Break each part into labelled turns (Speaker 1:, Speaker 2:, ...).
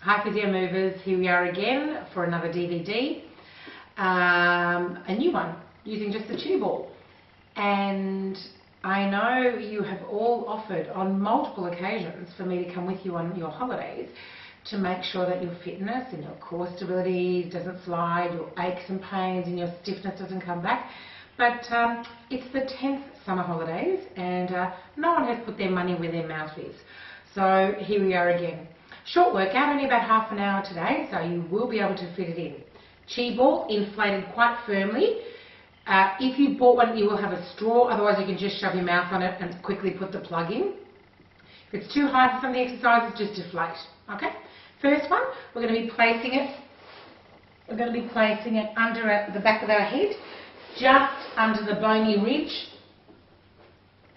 Speaker 1: Hi Physiomovers, here we are again for another DVD, a new one using just the tube ball. And I know you have all offered on multiple occasions for me to come with you on your holidays to make sure that your fitness and your core stability doesn't slide, your aches and pains and your stiffness doesn't come back. But it's the 10th summer holidays and no one has put their money where their mouth is. So here we are again. Short workout, only about half an hour today, so you will be able to fit it in. Chi ball inflated quite firmly. If you bought one, you will have a straw, otherwise you can just shove your mouth on it and quickly put the plug in. If it's too high for some of the exercises, just deflate. Okay? First one, we're going to be placing it under the back of our head, just under the bony ridge,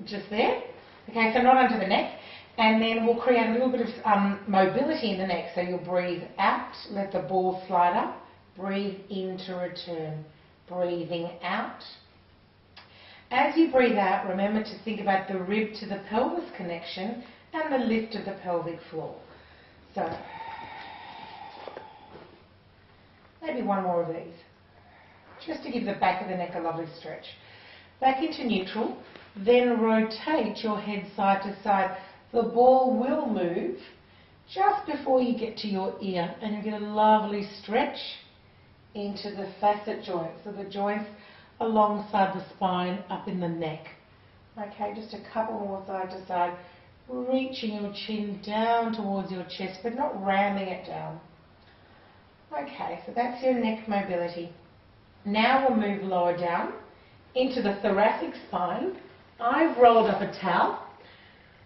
Speaker 1: just there. Okay, so not under the neck. And then we'll create a little bit of mobility in the neck. So you'll breathe out, let the ball slide up, breathe in to return, breathing out. As you breathe out, remember to think about the rib to the pelvis connection and the lift of the pelvic floor. So, maybe one more of these, just to give the back of the neck a lovely stretch. Back into neutral, then rotate your head side to side. The ball will move just before you get to your ear and you get a lovely stretch into the facet joints, so the joints alongside the spine up in the neck. Okay, just a couple more side to side, reaching your chin down towards your chest but not ramming it down. Okay, so that's your neck mobility. Now we'll move lower down into the thoracic spine. I've rolled up a towel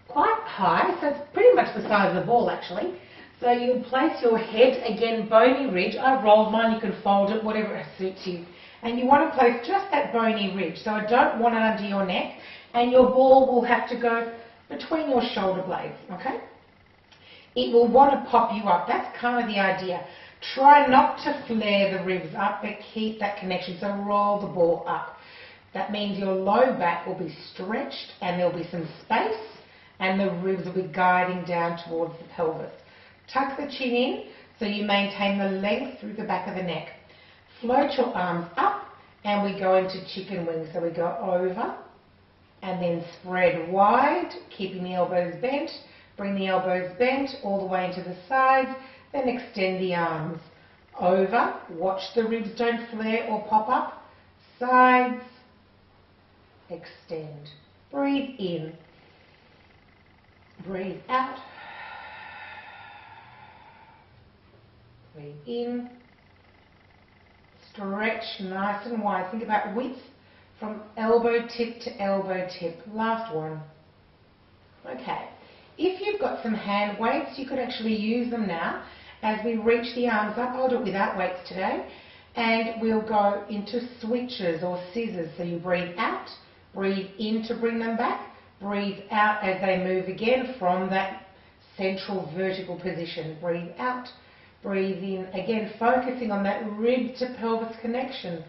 Speaker 1: quite high, so it's pretty much the size of the ball actually. So you place your head, again bony ridge. I've rolled mine, you can fold it, whatever suits you. And you want to place just that bony ridge, so I don't want it under your neck, and your ball will have to go between your shoulder blades, okay? It will want to pop you up, that's kind of the idea. Try not to flare the ribs up, but keep that connection, so roll the ball up. That means your low back will be stretched and there'll be some space, and the ribs will be guiding down towards the pelvis. Tuck the chin in so you maintain the length through the back of the neck. Float your arms up and we go into chicken wings. So we go over and then spread wide, keeping the elbows bent. Bring the elbows bent all the way into the sides, then extend the arms. Over, watch the ribs don't flare or pop up. Sides, extend. Breathe in. Breathe out, breathe in, stretch nice and wide. Think about width from elbow tip to elbow tip. Last one. Okay, if you've got some hand weights, you could actually use them now as we reach the arms up. I'll do it without weights today. And we'll go into switches or scissors. So you breathe out, breathe in to bring them back. Breathe out as they move again from that central vertical position. Breathe out, breathe in. Again, focusing on that rib to pelvis connection,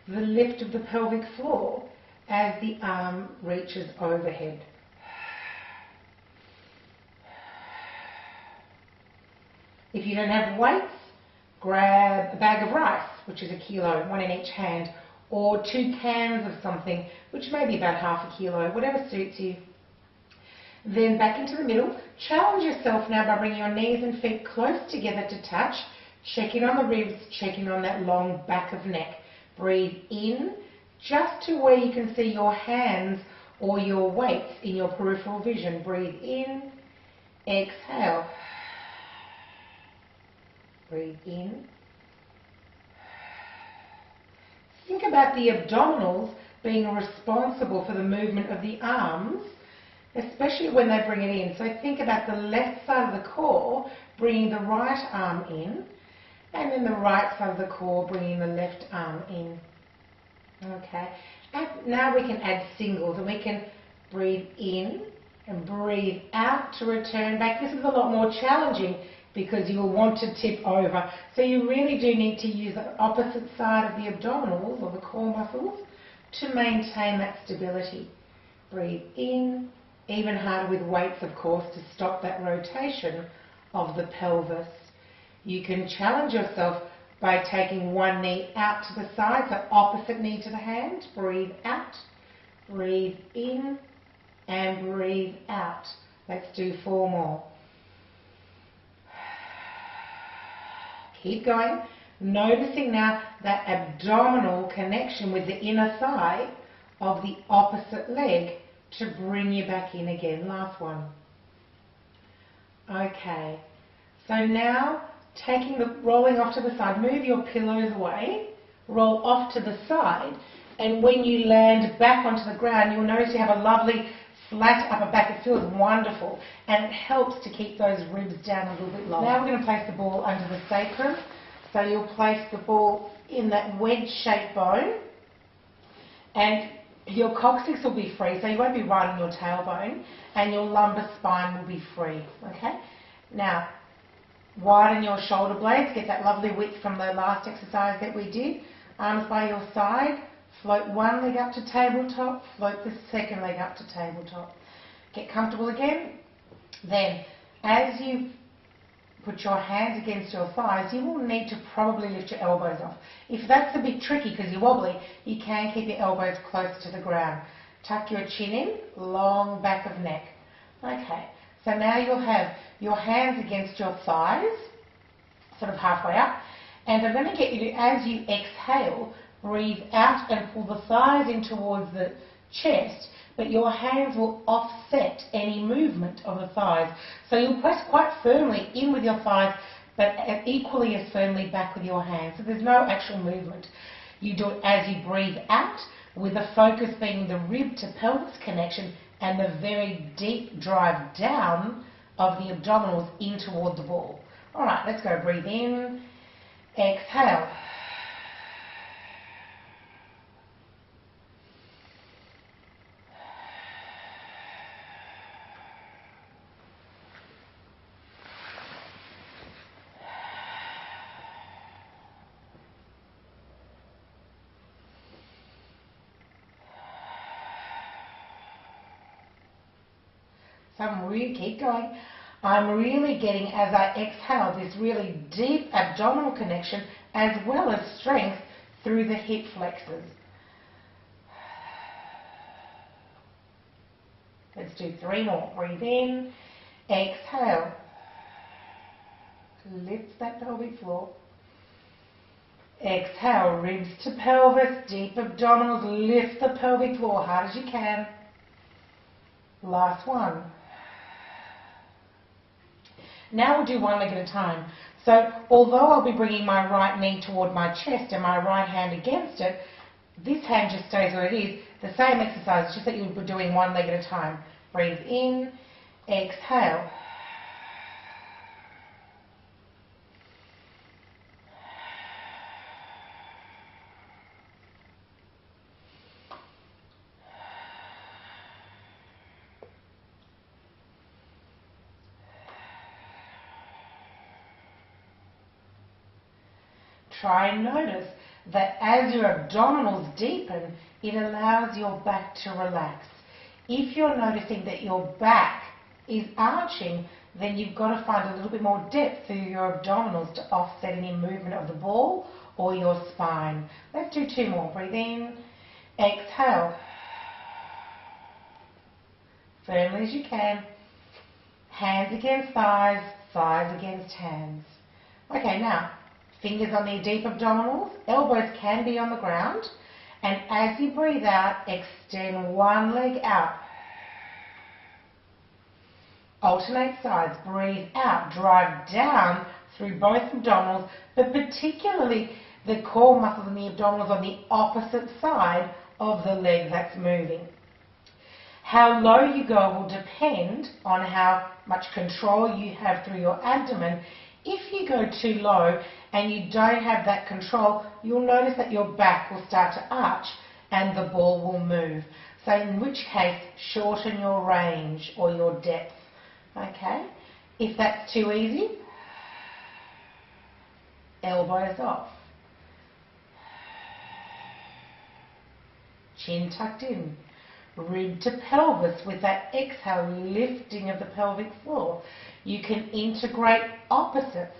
Speaker 1: the lift of the pelvic floor as the arm reaches overhead. If you don't have weights, grab a bag of rice, which is 1 kilo, one in each hand, or 2 cans of something, which may be about ½ a kilo, whatever suits you. Then back into the middle. Challenge yourself now by bringing your knees and feet close together to touch. Checking on the ribs, checking on that long back of neck. Breathe in, just to where you can see your hands or your weights in your peripheral vision. Breathe in, exhale. Breathe in. Think about the abdominals being responsible for the movement of the arms, especially when they bring it in. So think about the left side of the core bringing the right arm in, and then the right side of the core bringing the left arm in. Okay, and now we can add singles, and we can breathe in and breathe out to return back. This is a lot more challenging because you will want to tip over. So you really do need to use the opposite side of the abdominals or the core muscles to maintain that stability. Breathe in, even harder with weights of course to stop that rotation of the pelvis. You can challenge yourself by taking one knee out to the side, so opposite knee to the hand. Breathe out, breathe in, and breathe out. Let's do 4 more. Keep going. Noticing now that abdominal connection with the inner thigh of the opposite leg to bring you back in again. Last one. Okay. So now rolling off to the side, move your pillows away, roll off to the side, and when you land back onto the ground, you'll notice you have a lovely flat upper back. It feels wonderful, and it helps to keep those ribs down a little bit lower. Now we're going to place the ball under the sacrum. So you'll place the ball in that wedge-shaped bone, and your coccyx will be free, so you won't be right on your tailbone, and your lumbar spine will be free, okay? Now, widen your shoulder blades, get that lovely width from the last exercise that we did. Arms by your side, float one leg up to tabletop, float the second leg up to tabletop. Get comfortable again. Then, as you put your hands against your thighs, you will need to probably lift your elbows off. If that's a bit tricky because you're wobbly, you can keep your elbows close to the ground. Tuck your chin in, long back of neck. Okay, so now you'll have your hands against your thighs, sort of halfway up, and I'm going to get you to, as you exhale, breathe out and pull the thighs in towards the chest, but your hands will offset any movement of the thighs. So you'll press quite firmly in with your thighs, but equally as firmly back with your hands. So there's no actual movement. You do it as you breathe out, with the focus being the rib to pelvis connection and the very deep drive down of the abdominals in toward the ball. All right, let's go. Breathe in, exhale. Keep going. I'm really getting, as I exhale, this really deep abdominal connection as well as strength through the hip flexors. Let's do 3 more. Breathe in, exhale. Lift that pelvic floor. Exhale, ribs to pelvis, deep abdominals, lift the pelvic floor hard as you can. Last one. Now we'll do one leg at a time. So although I'll be bringing my right knee toward my chest and my right hand against it, this hand just stays where it is. The same exercise, just that you'll be doing one leg at a time. Breathe in, exhale. Try and notice that as your abdominals deepen, it allows your back to relax. If you're noticing that your back is arching, then you've got to find a little bit more depth through your abdominals to offset any movement of the ball or your spine. Let's do 2 more. Breathe in, exhale. Firmly as you can. Hands against thighs, thighs against hands. Okay, now, fingers on the deep abdominals, elbows can be on the ground, and as you breathe out, extend one leg out. Alternate sides, breathe out, drive down through both abdominals, but particularly the core muscles in the abdominals on the opposite side of the leg that's moving. How low you go will depend on how much control you have through your abdomen. If you go too low and you don't have that control, you'll notice that your back will start to arch and the ball will move. So in which case, shorten your range or your depth. Okay? If that's too easy, elbows off. Chin tucked in. Rib to pelvis with that exhale, lifting of the pelvic floor. You can integrate opposites.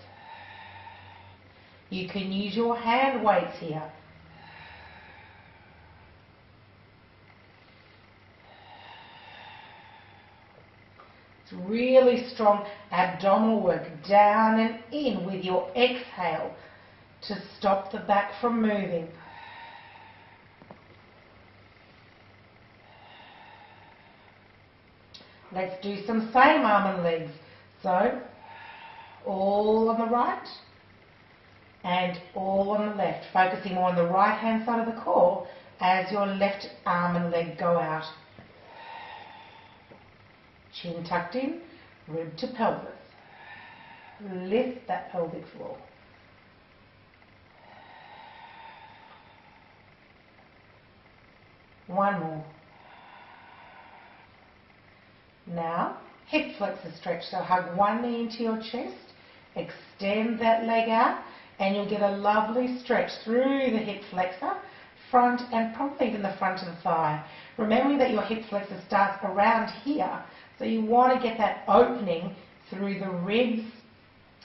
Speaker 1: You can use your hand weights here. It's really strong abdominal work, down and in with your exhale to stop the back from moving. Let's do some same arm and legs. So, all on the right and all on the left, focusing more on the right hand side of the core as your left arm and leg go out. Chin tucked in, rib to pelvis. Lift that pelvic floor. One more. Now, hip flexor stretch. So hug one knee into your chest, extend that leg out, and you'll get a lovely stretch through the hip flexor, front and probably even the front of the thigh. Remembering that your hip flexor starts around here, so you want to get that opening through the ribs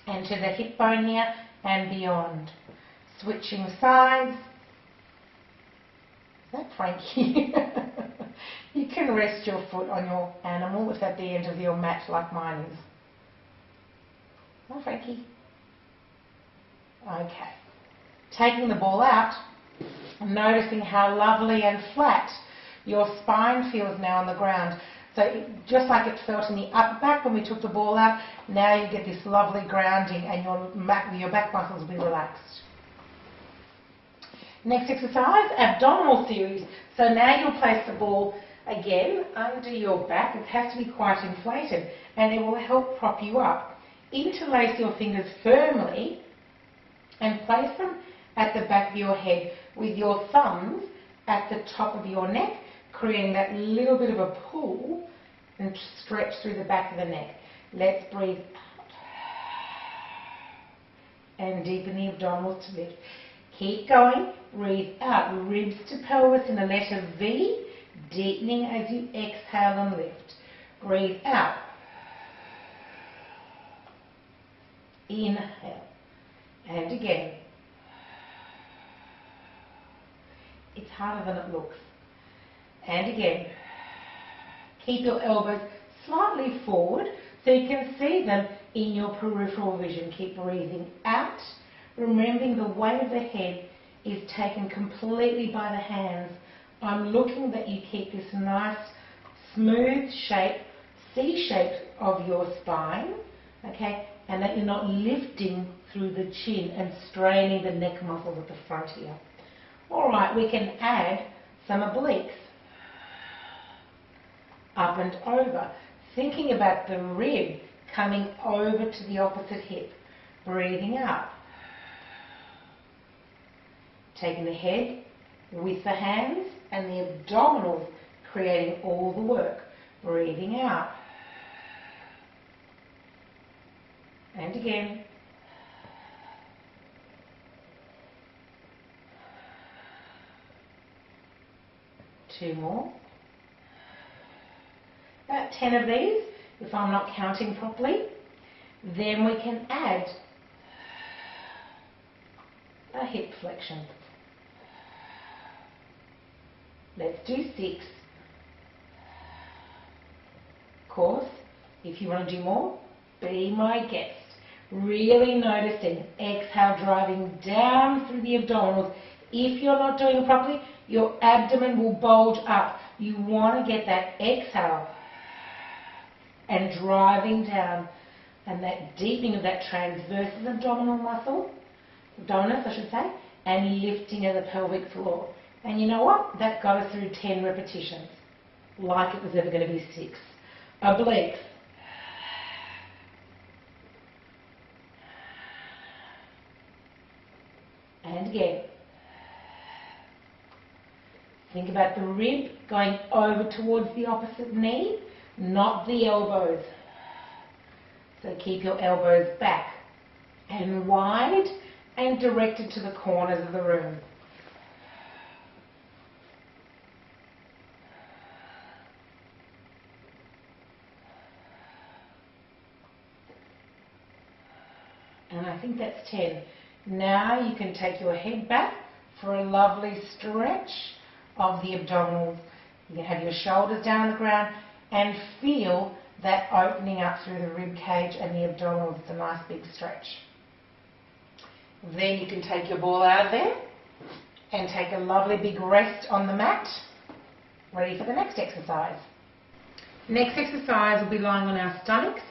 Speaker 1: and to the hip bone here and beyond. Switching sides. Is that Frankie? You can rest your foot on your animal if at the end of your mat like mine is. Oh, Frankie. Okay. Taking the ball out, noticing how lovely and flat your spine feels now on the ground. So just like it felt in the upper back when we took the ball out, now you get this lovely grounding and your back muscles will be relaxed. Next exercise, abdominal series. So now you'll place the ball again under your back. It has to be quite inflated and it will help prop you up. Interlace your fingers firmly and place them at the back of your head with your thumbs at the top of your neck, creating that little bit of a pull and stretch through the back of the neck. Let's breathe out and deepen the abdominals to lift. Keep going, breathe out, ribs to pelvis in the letter V, deepening as you exhale and lift. Breathe out. Inhale. And again. It's harder than it looks. And again. Keep your elbows slightly forward so you can see them in your peripheral vision. Keep breathing out. Remembering the weight of the head is taken completely by the hands. I'm looking that you keep this nice smooth shape, C shape of your spine, okay, and that you're not lifting through the chin and straining the neck muscles at the front here. Alright, we can add some obliques. Up and over, thinking about the rib coming over to the opposite hip. Breathing out. Taking the head with the hands and the abdominals creating all the work. Breathing out. And again. Two more. About 10 of these, if I'm not counting properly. Then we can add a hip flexion. Let's do 6. Of course, if you want to do more, be my guest. Really noticing, exhale, driving down through the abdominals. If you're not doing it properly, your abdomen will bulge up. You want to get that exhale and driving down and that deepening of that transversus abdominal muscle, abdominis I should say, and lifting of the pelvic floor. And you know what? That goes through 10 repetitions, like it was ever going to be 6. Obliques. And again. Think about the rib going over towards the opposite knee, not the elbows. So keep your elbows back and wide and directed to the corners of the room. And I think that's 10. Now you can take your head back for a lovely stretch of the abdominals. You can have your shoulders down on the ground and feel that opening up through the rib cage and the abdominals. It's a nice big stretch. Then you can take your ball out of there and take a lovely big rest on the mat, ready for the next exercise. Next exercise will be lying on our stomachs,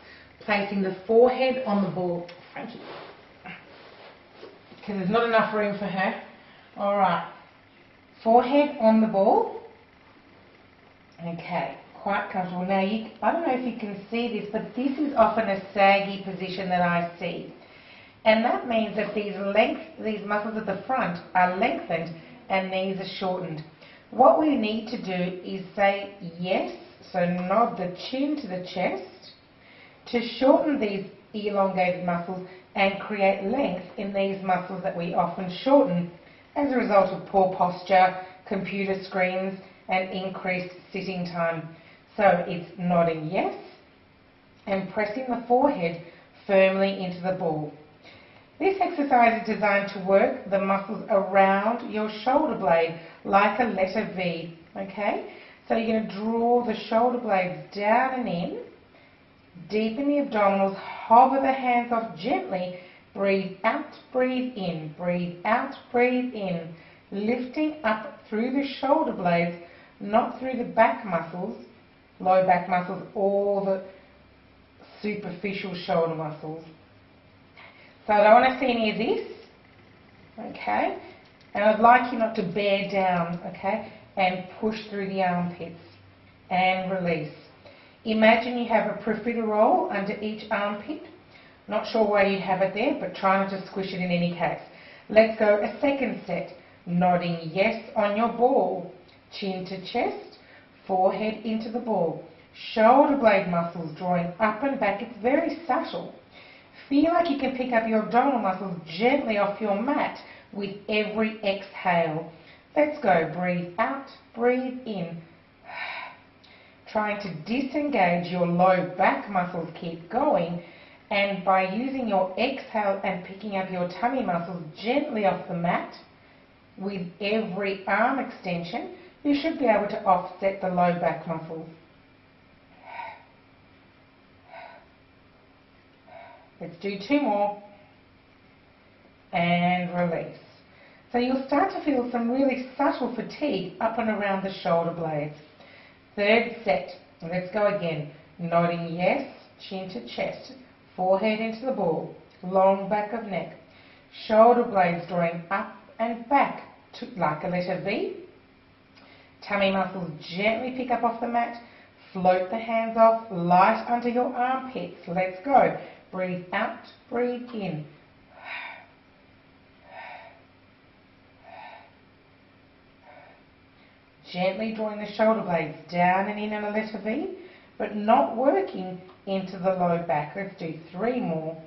Speaker 1: placing the forehead on the ball. Frankie, because there's not enough room for her. Alright, forehead on the ball. Okay, quite comfortable. Now, I don't know if you can see this, but this is often a saggy position that I see. And that means that these muscles at the front are lengthened and these are shortened. What we need to do is say yes, so nod the chin to the chest, to shorten these elongated muscles and create length in these muscles that we often shorten as a result of poor posture, computer screens, and increased sitting time. So it's nodding yes and pressing the forehead firmly into the ball. This exercise is designed to work the muscles around your shoulder blade like a letter V, okay? So you're going to draw the shoulder blades down and in, deepen the abdominals, hover the hands off gently, breathe out, breathe in, breathe out, breathe in, lifting up through the shoulder blades, not through the back muscles, low back muscles, or the superficial shoulder muscles. So I don't want to see any of this, okay? And I'd like you not to bear down, okay? And push through the armpits and release. Imagine you have a profiterole under each armpit. Not sure why you have it there, but try not to squish it in any case. Let's go a second set. Nodding yes on your ball. Chin to chest, forehead into the ball. Shoulder blade muscles drawing up and back. It's very subtle. Feel like you can pick up your abdominal muscles gently off your mat with every exhale. Let's go. Breathe out, breathe in. Trying to disengage your low back muscles. Keep going. And by using your exhale and picking up your tummy muscles gently off the mat with every arm extension, you should be able to offset the low back muscles. Let's do 2 more. And release. So you'll start to feel some really subtle fatigue up and around the shoulder blades. Third set. Let's go again. Nodding yes, chin to chest, forehead into the ball, long back of neck, shoulder blades drawing up and back like a letter V. Tummy muscles gently pick up off the mat. Float the hands off, light under your armpits. Let's go. Breathe out, breathe in. Gently drawing the shoulder blades down and in a letter V, but not working into the low back. Let's do 3 more.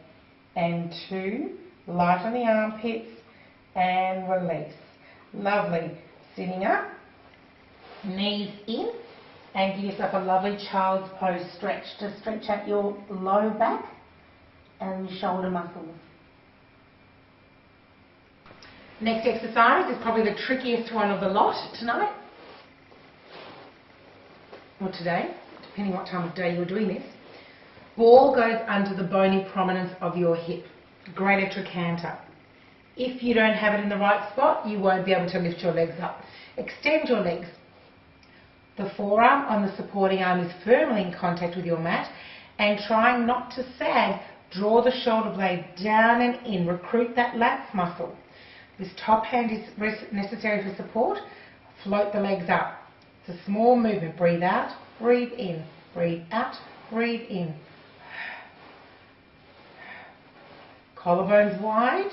Speaker 1: And 2, light on the armpits, and release. Lovely. Sitting up, knees in, and give yourself a lovely child's pose stretch to stretch out your low back and your shoulder muscles. Next exercise is probably the trickiest one of the lot tonight, or today, depending what time of day you're doing this. Ball goes under the bony prominence of your hip, greater trochanter. If you don't have it in the right spot, you won't be able to lift your legs up. Extend your legs. The forearm on the supporting arm is firmly in contact with your mat, and trying not to sag, draw the shoulder blade down and in. Recruit that lats muscle. This top hand is necessary for support. Float the legs up. It's a small movement. Breathe out, breathe in. Breathe out, breathe in. Collarbones wide.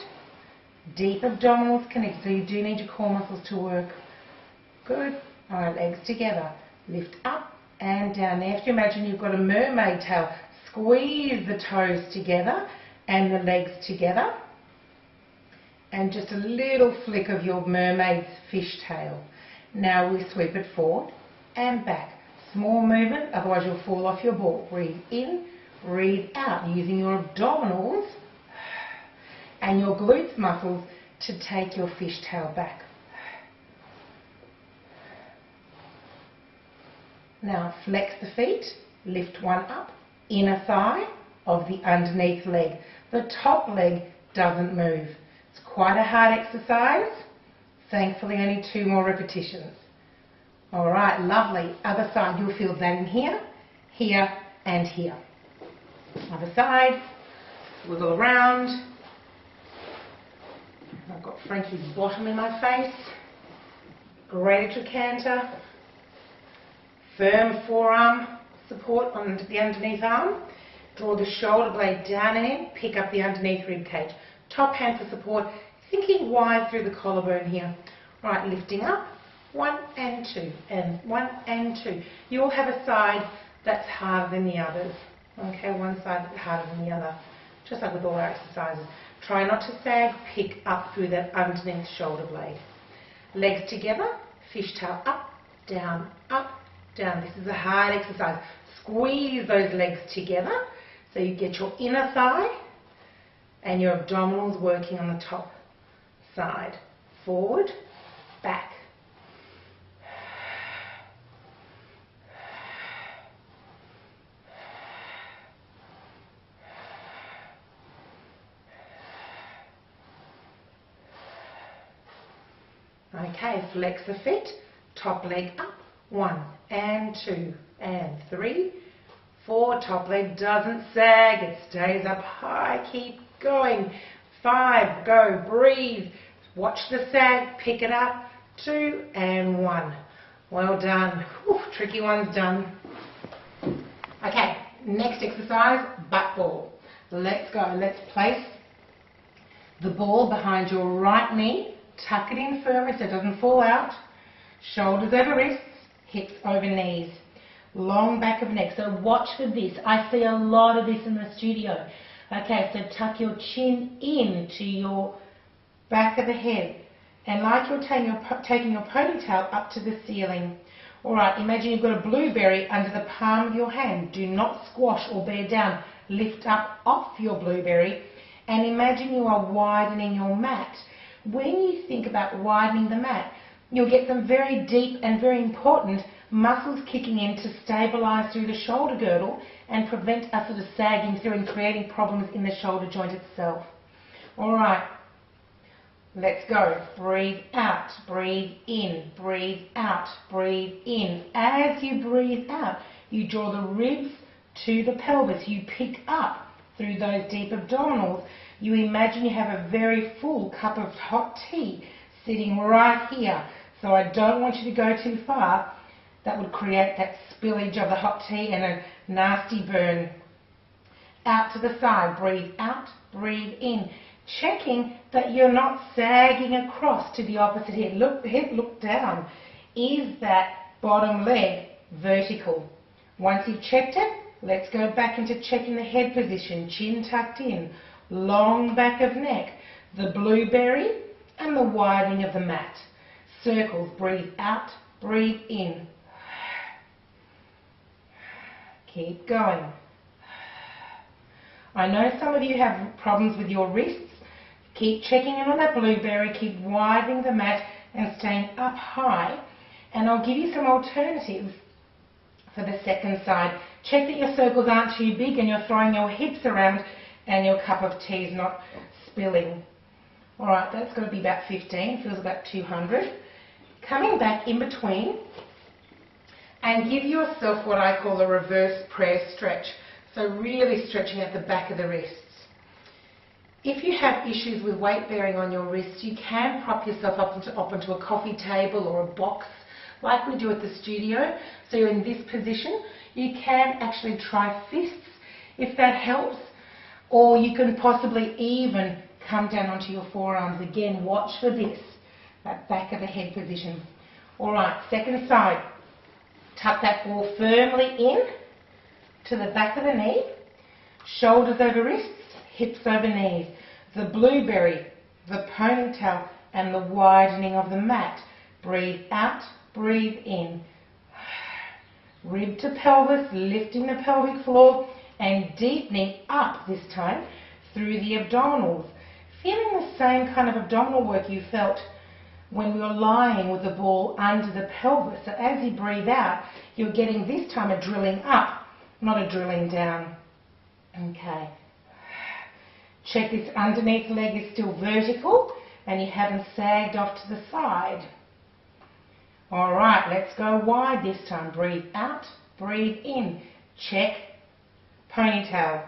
Speaker 1: Deep abdominals connect, so you do need your core muscles to work. Good. All right, legs together. Lift up and down. Now you have to imagine you've got a mermaid tail. Squeeze the toes together and the legs together. And just a little flick of your mermaid's fishtail. Now we sweep it forward and back. Small movement, otherwise you'll fall off your ball. Breathe in, breathe out, using your abdominals and your glutes muscles to take your fishtail back. Now flex the feet, lift one up, inner thigh of the underneath leg. The top leg doesn't move. It's quite a hard exercise. Thankfully only 2 more repetitions. Alright, lovely. Other side, you'll feel that in here, here and here. Other side, wiggle around. I've got Frankie's bottom in my face. Greater trochanter. Firm forearm support on the underneath arm. Draw the shoulder blade down and in. Pick up the underneath rib cage. Top hand for support. Thinking wide through the collarbone here. Right, lifting up. 1 and 2 and 1 and 2. You'll have a side that's harder than the others. Okay, one side that's harder than the other. Just like with all our exercises. Try not to sag. Pick up through that underneath shoulder blade. Legs together. Fishtail up, down, up, down. This is a hard exercise. Squeeze those legs together so you get your inner thigh and your abdominals working on the top side. Forward, back. Okay, flex the feet, top leg up, 1 and 2 and 3, 4, top leg doesn't sag, it stays up high, keep going, 5, go, breathe, watch the sag, pick it up, 2 and 1. Well done. Whew, tricky one's done. Okay, next exercise, butt ball. Let's go. Let's place the ball behind your right knee. Tuck it in firmly so it doesn't fall out. Shoulders over wrists, hips over knees. Long back of neck. So watch for this. I see a lot of this in the studio. Okay, so tuck your chin in to your back of the head. And like you're taking your ponytail up to the ceiling. Alright, imagine you've got a blueberry under the palm of your hand. Do not squash or bear down. Lift up off your blueberry and imagine you are widening your mat. When you think about widening the mat, you'll get some very deep and very important muscles kicking in to stabilize through the shoulder girdle and prevent us sort of sagging through and creating problems in the shoulder joint itself. Alright. Let's go. Breathe out, breathe in, breathe out, breathe in. As you breathe out, you draw the ribs to the pelvis. You pick up through those deep abdominals. You imagine you have a very full cup of hot tea sitting right here. So I don't want you to go too far. That would create that spillage of the hot tea and a nasty burn. Out to the side. Breathe out, breathe in. Checking that you're not sagging across to the opposite head. Look down. Is that bottom leg vertical? Once you've checked it, let's go back into checking the head position. Chin tucked in, long back of neck, the blueberry and the widening of the mat. Circles. Breathe out, breathe in. Keep going. I know some of you have problems with your wrists. Keep checking in on that blueberry, keep widening the mat and staying up high. And I'll give you some alternatives for the second side. Check that your circles aren't too big and you're throwing your hips around and your cup of tea is not spilling. Alright, that's going to be about 15, feels about 200. Coming back in between and give yourself what I call a reverse prayer stretch. So really stretching at the back of the wrists. If you have issues with weight bearing on your wrists, you can prop yourself up onto a coffee table or a box like we do at the studio. So you're in this position. You can actually try fists if that helps, or you can possibly even come down onto your forearms. Again, watch for this, that back of the head position. Alright, second side. Tuck that ball firmly in to the back of the knee, shoulders over wrists, hips over knees, the blueberry, the ponytail and the widening of the mat. Breathe out, breathe in. Rib to pelvis, lifting the pelvic floor and deepening up this time through the abdominals. feeling the same kind of abdominal work you felt when we were lying with the ball under the pelvis. So as you breathe out, you're getting this time a drilling up, not a drilling down. Okay. Check this underneath leg is still vertical and you haven't sagged off to the side. All right, let's go wide this time. Breathe out, breathe in. Check. Ponytail.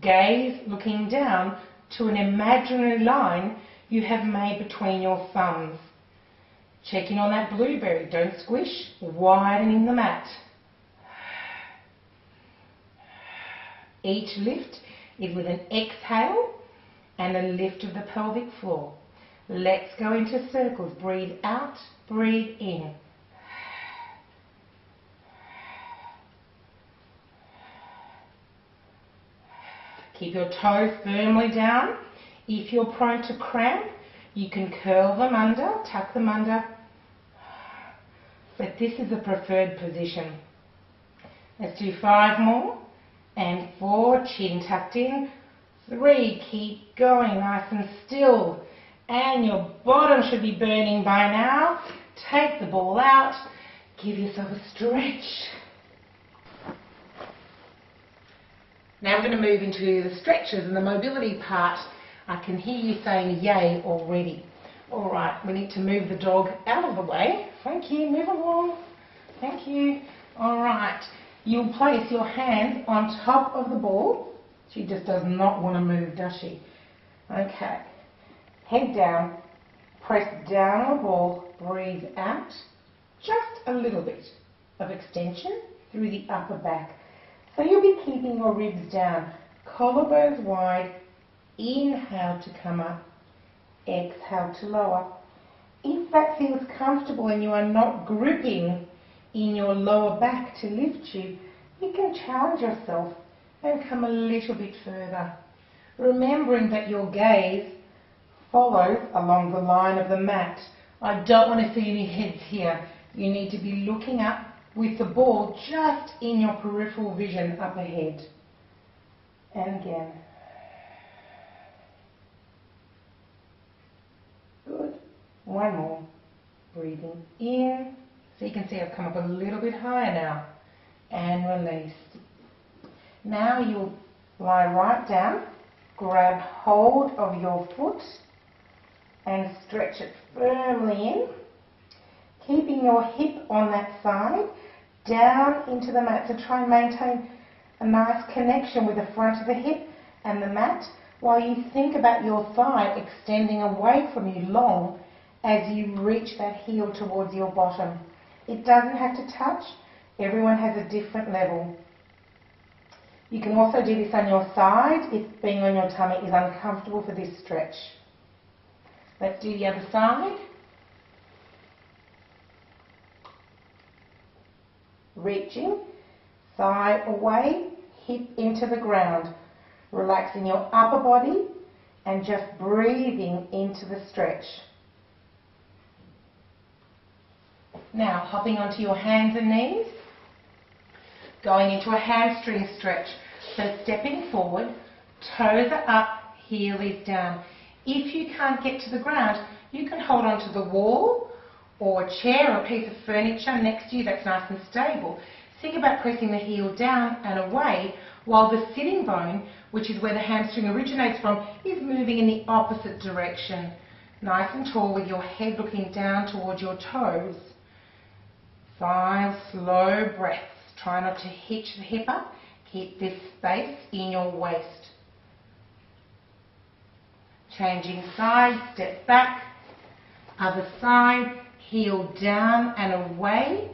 Speaker 1: Gaze looking down to an imaginary line you have made between your thumbs. Checking on that blueberry. Don't squish. Widening the mat. Each lift is with an exhale and a lift of the pelvic floor. Let's go into circles. Breathe out, breathe in. Keep your toes firmly down. If you're prone to cramp, you can curl them under, tuck them under. But this is a preferred position. Let's do 5 more. And 4, chin tucked in. 3, keep going nice and still. And your bottom should be burning by now. Take the ball out. Give yourself a stretch. Now we're going to move into the stretches and the mobility part. I can hear you saying yay already. All right, we need to move the dog out of the way. Thank you, move along. Thank you. All right, you'll place your hands on top of the ball. She just does not want to move, does she? Okay, head down, press down on the ball, breathe out. Just a little bit of extension through the upper back. So you'll be keeping your ribs down, collarbones wide, inhale to come up, exhale to lower. If that feels comfortable and you are not gripping in your lower back to lift you, you can challenge yourself and come a little bit further. Remembering that your gaze follows along the line of the mat. I don't want to see any heads here. You need to be looking up with the ball just in your peripheral vision up ahead. And again. Good. One more. Breathing in. So you can see I've come up a little bit higher now. And release. Now you'll lie right down, grab hold of your foot and stretch it firmly in, keeping your hip on that side, down into the mat. So try and maintain a nice connection with the front of the hip and the mat while you think about your thigh extending away from you long as you reach that heel towards your bottom. It doesn't have to touch. Everyone has a different level. You can also do this on your side if being on your tummy is uncomfortable for this stretch. Let's do the other side. Reaching, thigh away, hip into the ground. Relaxing your upper body and just breathing into the stretch. Now hopping onto your hands and knees, going into a hamstring stretch. So stepping forward, toes are up, heel is down. If you can't get to the ground, you can hold onto the wall or a chair or a piece of furniture next to you that's nice and stable. Think about pressing the heel down and away while the sitting bone, which is where the hamstring originates from, is moving in the opposite direction. Nice and tall with your head looking down towards your toes. 5 slow breaths. Try not to hitch the hip up. Keep this space in your waist. Changing side, step back. Other side, heel down and away.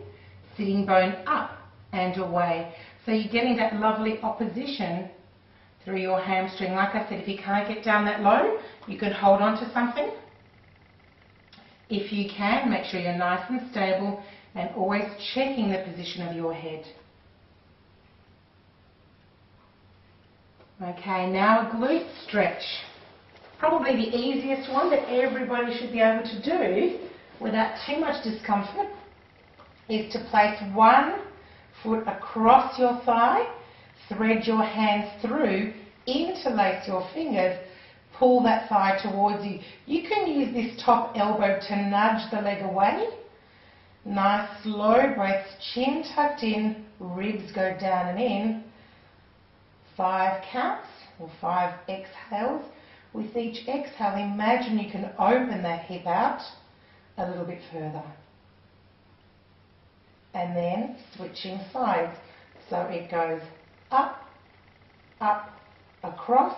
Speaker 1: Sitting bone up and away. So you're getting that lovely opposition through your hamstring. Like I said, if you can't get down that low, you can hold on to something. If you can, make sure you're nice and stable and always checking the position of your head. Okay, now a glute stretch. Probably the easiest one that everybody should be able to do without too much discomfort is to place one foot across your thigh, thread your hands through, interlace your fingers, pull that thigh towards you. You can use this top elbow to nudge the leg away. Nice slow breaths, chin tucked in, ribs go down and in. 5 counts or 5 exhales. With each exhale, imagine you can open that hip out a little bit further. And then switching sides. So it goes up, up, across,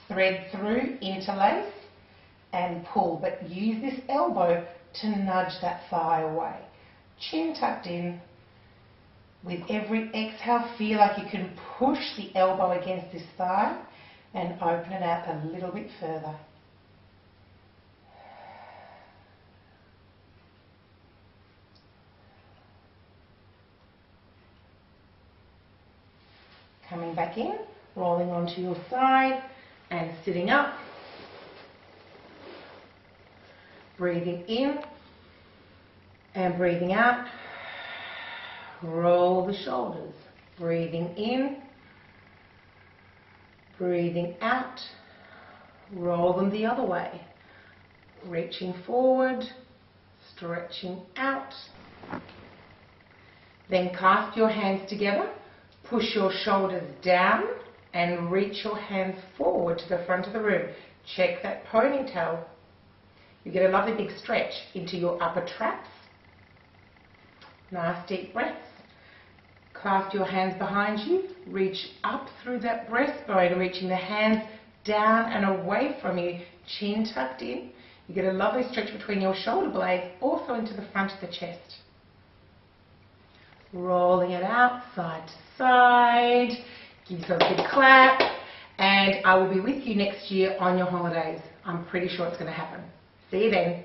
Speaker 1: thread through, interlace, and pull. But use this elbow to nudge that thigh away. Chin tucked in. With every exhale, feel like you can push the elbow against this thigh and open it out a little bit further. Coming back in, rolling onto your side and sitting up. Breathing in and breathing out. Roll the shoulders. Breathing in, breathing out. Roll them the other way. Reaching forward, stretching out. Then clasp your hands together. Push your shoulders down and reach your hands forward to the front of the room. Check that ponytail. You get a lovely big stretch into your upper traps. Nice deep breaths. Clasp your hands behind you. Reach up through that breastbone, reaching the hands down and away from you. Chin tucked in. You get a lovely stretch between your shoulder blades, also into the front of the chest. Rolling it out, side to side. Give yourself a big clap. And I will be with you next year on your holidays. I'm pretty sure it's going to happen. See you then.